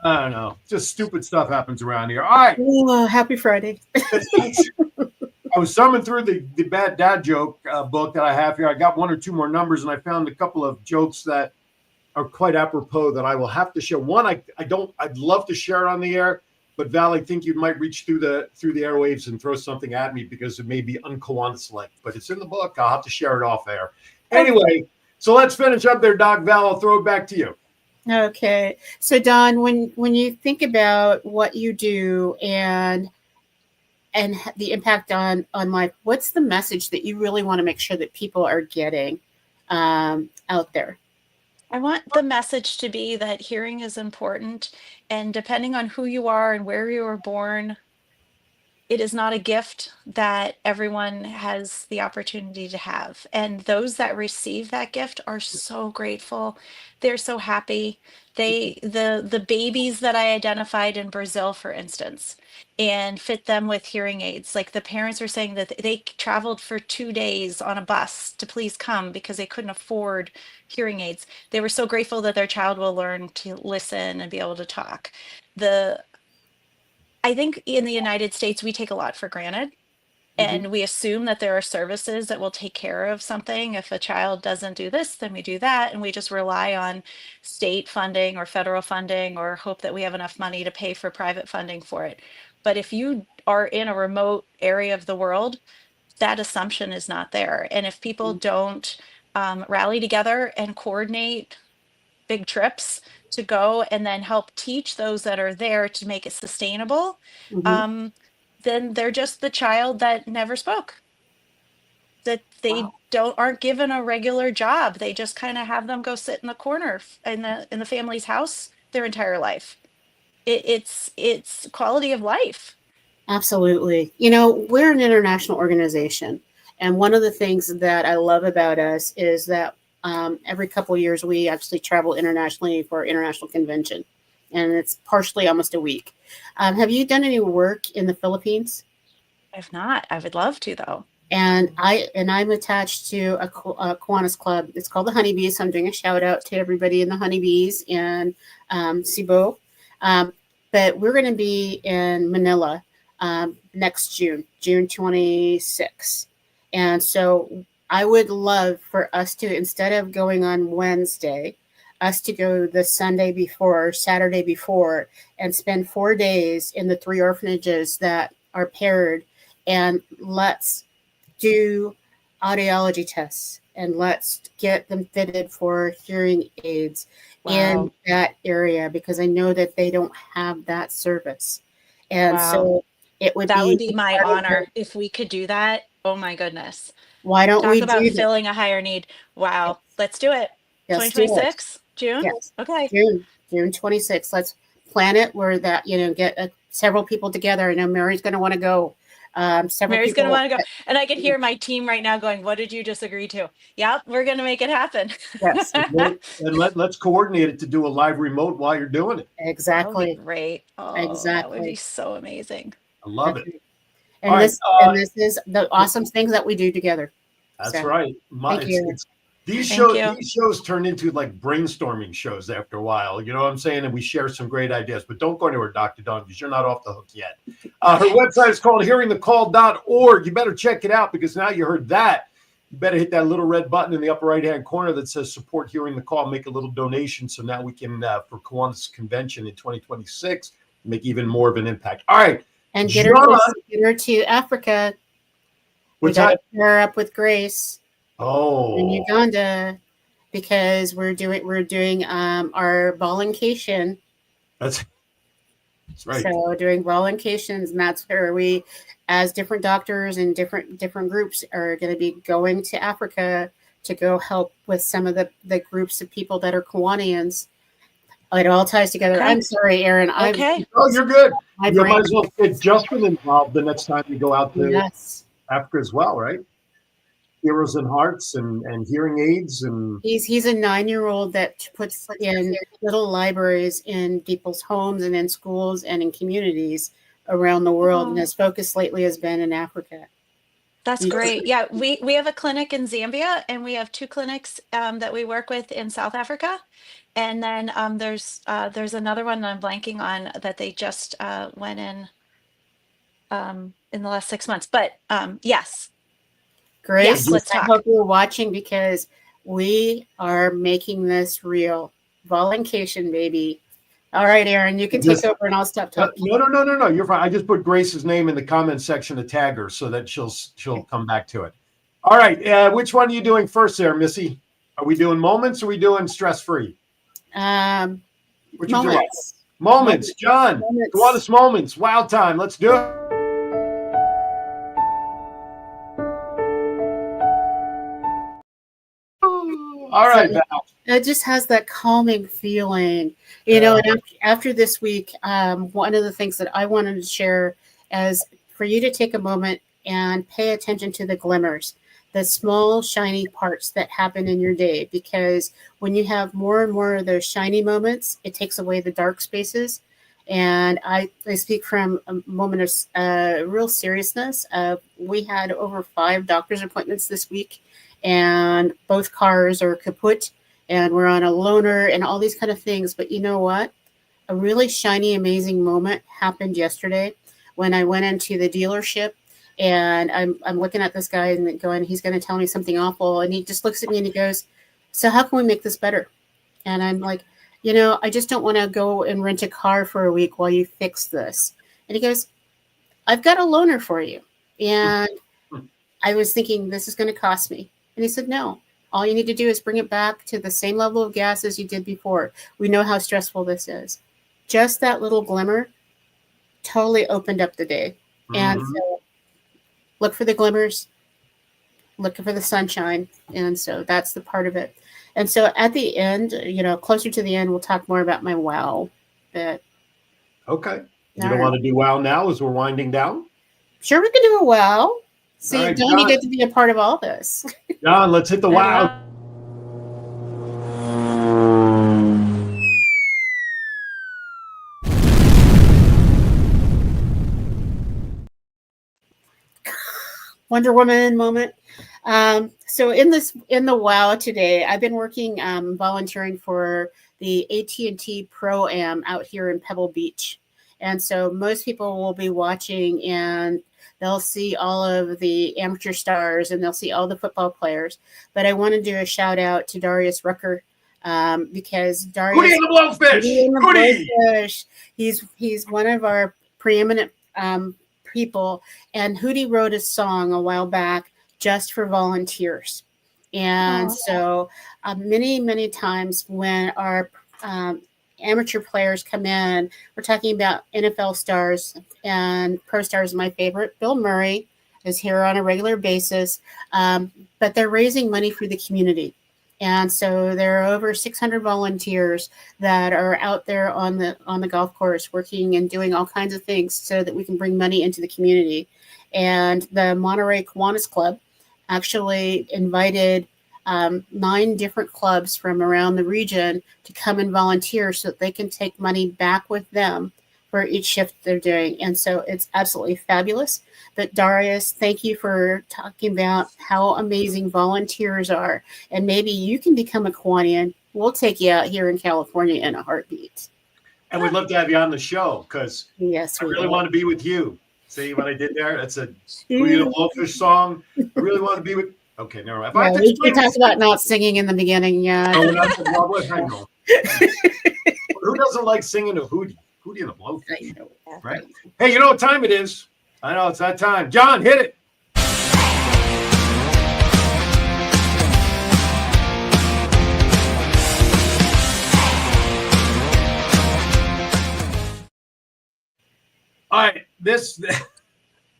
I don't know. Just stupid stuff happens around here. All right. Oh, happy Friday. I was thumbing through the bad dad joke book that I have here. I got 1 or 2 more numbers, and I found a couple of jokes that are quite apropos that I will have to share. One, I'd love to share it on the air, but Val, I think you might reach through the airwaves and throw something at me because it may be un-Kiwanis-like, but it's in the book. I'll have to share it off air. Anyway, so let's finish up there, Doc. Val, I'll throw it back to you. Okay. So Don, when you think about what you do and the impact on life, what's the message that you really want to make sure that people are getting out there? I want the message to be that hearing is important, and depending on who you are and where you were born, it is not a gift that everyone has the opportunity to have. And those that receive that gift are so grateful. They're so happy. The babies that I identified in Brazil, for instance, and fit them with hearing aids. Like the parents are saying that they traveled for 2 days on a bus to please come because they couldn't afford hearing aids. They were so grateful that their child will learn to listen and be able to talk. I think in the United States, we take a lot for granted, and we assume that there are services that will take care of something. If a child doesn't do this, then we do that. And we just rely on state funding or federal funding, or hope that we have enough money to pay for private funding for it. But if you are in a remote area of the world, that assumption is not there. And if people don't rally together and coordinate big trips to go and then help teach those that are there to make it sustainable, then they're just the child that never spoke, that they aren't given a regular job. They just kind of have them go sit in the corner in the family's house their entire life. It's quality of life. Absolutely. We're an international organization. And one of the things that I love about us is that every couple of years we actually travel internationally for our international convention, and it's partially almost a week. Have you done any work in the Philippines? I've not. I would love to though. And I'm attached to a Kiwanis club. It's called the Honeybees. So I'm doing a shout out to everybody in the Honeybees in Cebu. Um, but we're going to be in Manila next June 26th. And so I would love for us to, instead of going on Wednesday, us to go the Sunday before, Saturday before, and spend 4 days in the 3 orphanages that are paired, and let's do audiology tests and let's get them fitted for hearing aids in Wow. that area, because I know that they don't have that service. And Wow. so it would That would be be my part of honor if we could do that. Oh my goodness. why don't Talk we about do that? filling a higher need. Wow. Let's do it. Let's do it. 2026, June? Yes. Okay. June 26th. Let's plan it where that, get several people together. I know Mary's going to want to go. Several Mary's going to people. want to go. And I can hear my team right now going, what did you just agree to? Yep, we're going to make it happen. Yes, And let's coordinate it to do a live remote while you're doing it. That would be exactly. great. Oh, that would be Exactly. so amazing. I love it. Okay. All And right, this is the awesome things that we do together. That's So, right. thank you. These Thank shows, you. these shows turn into like brainstorming shows after a while. You know what I'm saying? And we share some great ideas. But don't go anywhere, Dr. Dawn, because you're not off the hook yet. Her website is called hearingthecall.org. You better check it out, because now you heard that. You better hit that little red button in the upper right-hand corner that says support Hearing the Call. Make a little donation so now we can, for Kiwanis Convention in 2026, make even more of an impact. All right. And John, get her to Africa. We what's got that? to pair her up with Grace in Oh, Uganda, because we're doing our voluncation. that's right. So doing voluncations, and that's where we, as different doctors and different groups, are going to be going to Africa to go help with some of the groups of people that are Kiwanians. It all ties together. Okay. I'm sorry, Aaron. Okay. Oh, you're good. My You brain. might as well get Justin involved the next time you go out to Yes. Africa as well, right? Heroes and Hearts and hearing aids and He's a 9-year-old that puts in little libraries in people's homes and in schools and in communities around the world, and Oh. his focus lately has been in Africa. That's Yes. great. Yeah, we have a clinic in Zambia, and we have 2 clinics that we work with in South Africa. And then there's another one I'm blanking on that they just went in the last 6 months. But yes, Grace, yes, let's I talk. hope you're watching, because we are making this real. Voluncation, baby. All right, Aaron, you can take Just- over and I'll stop talking. no. You're fine. I just put Grace's name in the comment section to tag her so that she'll come back to it. All right. Which one are you doing first there, Missy? Are we doing moments or are we doing stress-free? What you doing? Moments. Moments. John. Moments. Kiwanis moments. Wild time. Let's do it. All right. So- Val. It just has that calming feeling, and after this week, one of the things that I wanted to share is for you to take a moment and pay attention to the glimmers, the small shiny parts that happen in your day, because when you have more and more of those shiny moments, it takes away the dark spaces. And I speak from a moment of real seriousness. We had over 5 doctor's appointments this week, and both cars are kaput, and we're on a loaner and all these kind of things. But you know what? A really shiny, amazing moment happened yesterday when I went into the dealership, and I'm looking at this guy and going, he's going to tell me something awful. And he just looks at me and he goes, so how can we make this better? And I'm like, I just don't want to go and rent a car for a week while you fix this. And he goes, I've got a loaner for you. And I was thinking, this is going to cost me. And he said, no, all you need to do is bring it back to the same level of gas as you did before. We know how stressful this is. Just that little glimmer totally opened up the day. And so look for the glimmers, look for the sunshine. And so that's the part of it. And so at the end, closer to the end, we'll talk more about my wow. But Okay. You All don't right. want to do wow now as we're winding down? Sure, we can do a wow. See, All right, Don, you John. get to be a part of all this. John, let's hit the wow. Wonder Woman moment. So in the WOW today, I've been working volunteering for the AT&T Pro Am out here in Pebble Beach, and so most people will be watching and they'll see all of the amateur stars and they'll see all the football players. But I want to do a shout out to Darius Rucker because Darius Hootie and the Blowfish. Hootie. He's one of our preeminent people, and Hootie wrote a song a while back just for volunteers. And so many times when our amateur players come in, we're talking about NFL stars and pro stars. My favorite, Bill Murray, is here on a regular basis, but they're raising money for the community. And so there are over 600 volunteers that are out there on the golf course working and doing all kinds of things so that we can bring money into the community. And the Monterey Kiwanis Club actually invited 9 different clubs from around the region to come and volunteer so that they can take money back with them for each shift they're doing. And so it's absolutely fabulous. But Darius, thank you for talking about how amazing volunteers are. And maybe you can become a Kiwanian. We'll take you out here in California in a heartbeat. And we'd love to have you on the show because Yes, I we really will. want to be with you. See what I did there? That's a Hootie and the Blowfish song. I really want to be with. Okay, never mind. If I have to We explain talked about not singing in the beginning. Yeah. Oh, that's a Robert. I know. Who doesn't like singing to Hootie? Hootie and the Blowfish, right? Hey, you know what time it is? I know it's that time. John, hit it. All right,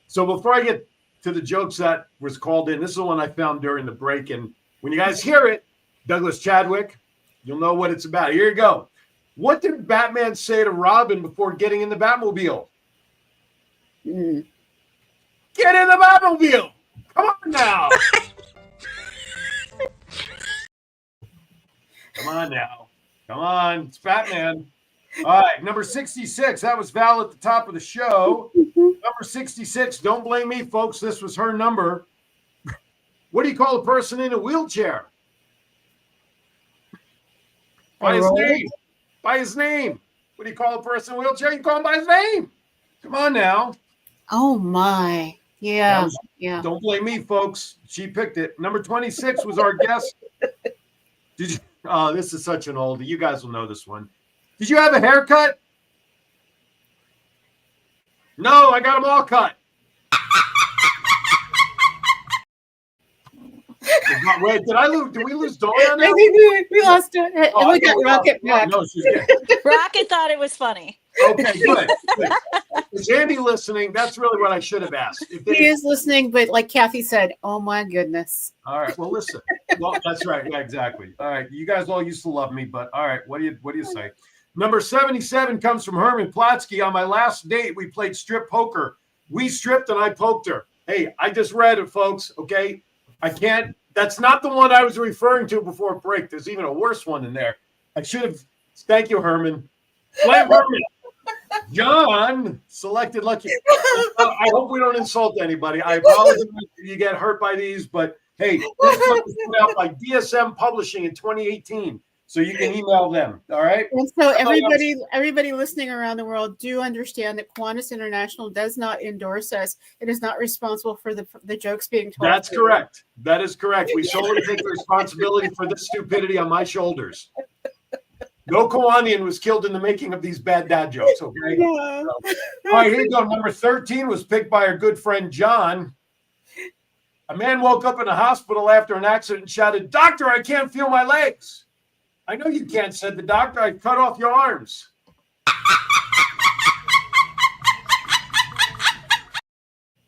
so before I get to the jokes that was called in, this is the one I found during the break. And when you guys hear it, Douglas Chadwick, you'll know what it's about. Here you go. What did Batman say to Robin before getting in the Batmobile? Get in the Batmobile. Come on now. Come on now. Come on. It's Batman. All right. Number 66. That was Val at the top of the show. Number 66. Don't blame me, folks. This was her number. What do you call a person in a wheelchair? By his name. By his name. What do you call a person in a wheelchair? You call him by his name. Come on now. Oh, my. Yeah. Yeah. Don't blame me, folks. She picked it. Number 26 was our guest. Did you? Oh, this is such an oldie. You guys will know this one. Did you have a haircut? No, I got them all cut. Wait, did we lose Dawn on I that? think we lost it. Oh, And we I got thought Rocket back. No, she's good. Rocket thought it was funny. Okay, good. Is Andy listening? That's really what I should have asked. He is listening, but like Kathy said, oh my goodness. All right. Well, listen. Well, that's right. Yeah, exactly. All right. You guys all used to love me, but all right. What do you say? Number 77 comes from Herman Platsky. On my last date, we played strip poker. We stripped and I poked her. Hey, I just read it, folks. Okay. I can't. That's not the one I was referring to before break. There's even a worse one in there. I should have. Thank you, Herman. Blame Herman. John selected lucky. I hope we don't insult anybody. I apologize if you get hurt by these, but hey, this book was put out by DSM Publishing in 2018, so you can email them. All right. And so everybody listening around the world do understand that Kiwanis International does not endorse us. It is not responsible for the jokes being told. That's correct. That is correct. We solely take the responsibility for this stupidity on my shoulders. No Kiwanian was killed in the making of these bad dad jokes, okay? Yeah. All right, here you go. Number 13 was picked by our good friend John. A man woke up in a hospital after an accident and shouted, "Doctor, I can't feel my legs." "I know you can't," said the doctor. "I cut off your arms."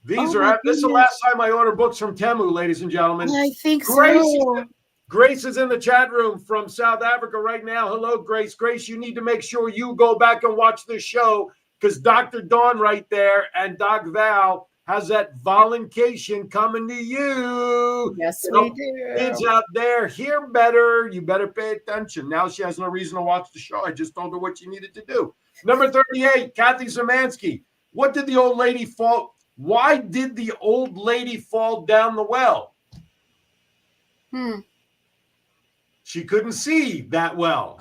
This is the last time I order books from Temu, ladies and gentlemen. I think Grace is in the chat room from South Africa right now. Hello, Grace. Grace, you need to make sure you go back and watch this show because Dr. Dawn right there and Doc Val has that voluntation coming to you. Yes, You know, we do. kids out there, hear better. You better pay attention. Now she has no reason to watch the show. I just told her what she needed to do. Number 38, Kathy Zemansky. What did the old lady fall? Why did the old lady fall down the well? She couldn't see that well.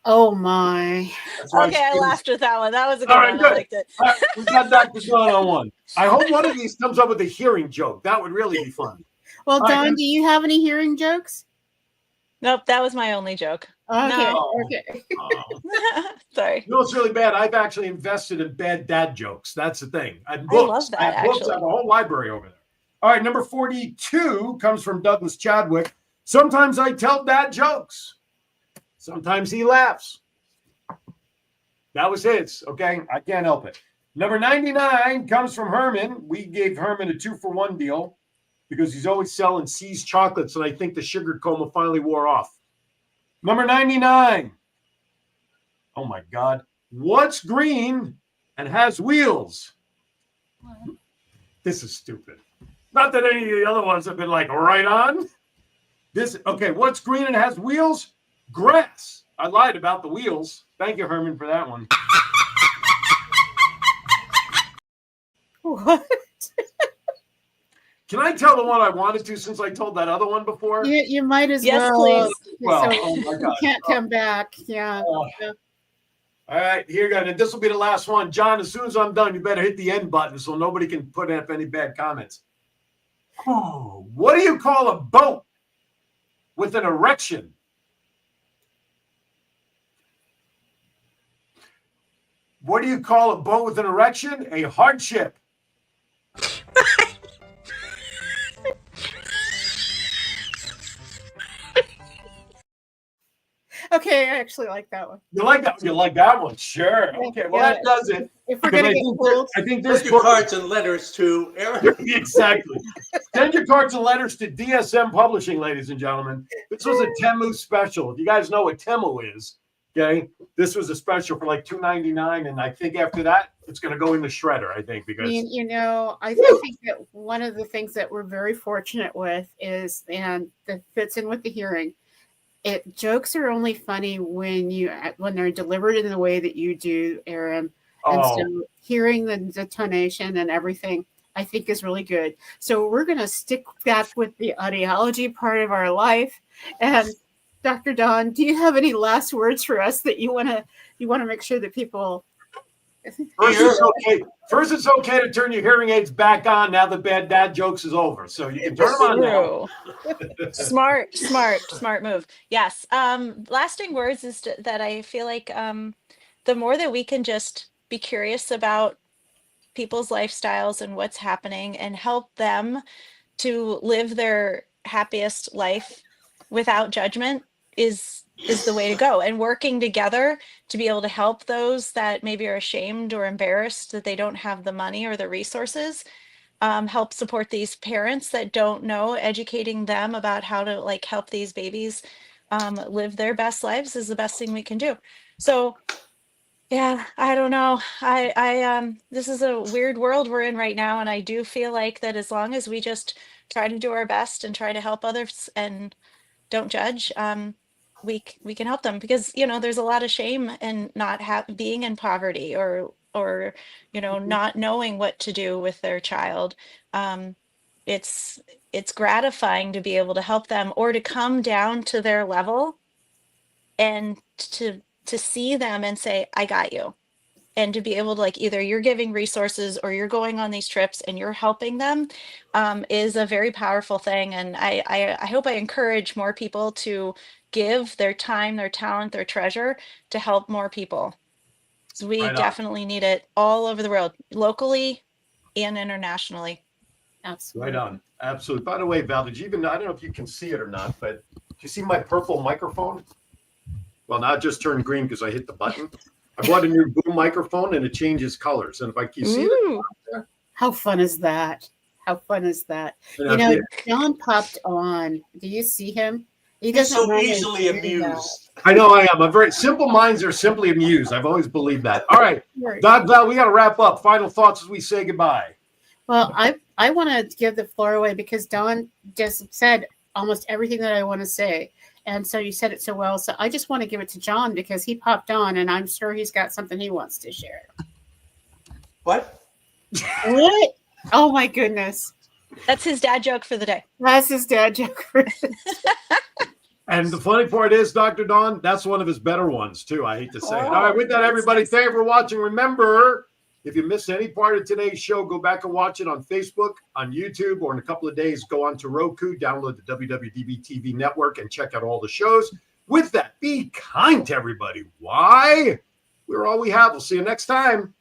Oh my. That's why Okay, I she- laughed with that one. That was a good All right, one. good. I liked it. All right, we got Dr. Dawn on one. I hope one of these comes up with a hearing joke. That would really be fun. Well, All right. Dawn, do you have any hearing jokes? Nope, that was my only joke. Okay. No. Okay. Sorry. You know what's really bad? I've actually invested in bad dad jokes. That's the thing. And I love books. that, I have books. I actually. have a whole library over there. All right, number 42 comes from Douglas Chadwick. Sometimes I tell dad jokes. Sometimes he laughs. That was his, okay? I can't help it. Number 99 comes from Herman. We gave Herman a 2-for-1 deal because he's always selling C's chocolates, and I think the sugar coma finally wore off. Number 99. Oh, my God. What's green and has wheels? This is stupid. Not that any of the other ones have been like right on. Okay, what's green and has wheels? Grass. I lied about the wheels. Thank you, Herman, for that one. What? Can I tell the one I wanted to since I told that other one before? You might as Yes, well. please. Well, So oh my you God. can't come back. Yeah. Oh. All right, here you go. And this will be the last one. John, as soon as I'm done, you better hit the end button so nobody can put up any bad comments. Oh, what do you call a boat with an erection? What do you call a boat with an erection? A hardship. Okay, I actually like that one. You like that? You like that one? Sure. Okay. Well, Yeah. that does it. If we're Because gonna get pulled, I think this Send your book cards and letters to Eric. exactly. Send your cards and letters to DSM Publishing, ladies and gentlemen. This was a Temu special. If you guys know what Temu is, okay, this was a special for like $2.99, and I think after that it's going to go in the shredder. I think because I think that one of the things that we're very fortunate with is, and that fits in with the hearing, jokes are only funny when they're delivered in the way that you do, Aaron. And so hearing the tonation and everything, I think is really good. So we're going to stick back with the audiology part of our life. And Dr. Dawn, do you have any last words for us that you want to make sure that people? First, it's okay to turn your hearing aids back on now that bad dad jokes is over. So you can turn them on now. True. Smart move. Yes. Lasting words is that I feel like the more that we can just be curious about people's lifestyles and what's happening and help them to live their happiest life without judgment is the way to go, and working together to be able to help those that maybe are ashamed or embarrassed that they don't have the money or the resources, help support these parents that don't know, educating them about how to like help these babies live their best lives is the best thing we can do. So yeah, I don't know. This is a weird world we're in right now, and I do feel like that as long as we just try to do our best and try to help others and don't judge, we can help them, because there's a lot of shame in not being in poverty or not knowing what to do with their child. It's gratifying to be able to help them or to come down to their level and to see them and say, I got you. And to be able to, like, either you're giving resources or you're going on these trips and you're helping them is a very powerful thing. And I hope I encourage more people to give their time, their talent, their treasure to help more people. So we definitely need it all over the world, locally and internationally. Absolutely. Right on. Absolutely. By the way, Val, I don't know if you can see it or not, but do you see my purple microphone? Well, now it just turned green because I hit the button. I bought a new boom microphone and it changes colors. And if you see it, how fun is that? How fun is that? John popped on. Do you see him? He He's doesn't so mind easily it. amused. I know I am. I'm very simple minds are simply amused. I've always believed that. All right, Right. Doc Val, we got to wrap up. Final thoughts as we say goodbye. Well, I want to give the floor away because Don just said almost everything that I want to say. And so you said it so well. So I just want to give it to John because he popped on and I'm sure he's got something he wants to share. What? What? Oh my goodness. That's his dad joke for the day. That's his dad joke. And the funny part is, Dr. Don, that's one of his better ones, too. I hate to say it. All right, with that, everybody, thank you for watching. Remember, if you missed any part of today's show, go back and watch it on Facebook, on YouTube, or in a couple of days, go on to Roku, download the WWDB TV network, and check out all the shows. With that, be kind to everybody. Why? We're all we have. We'll see you next time.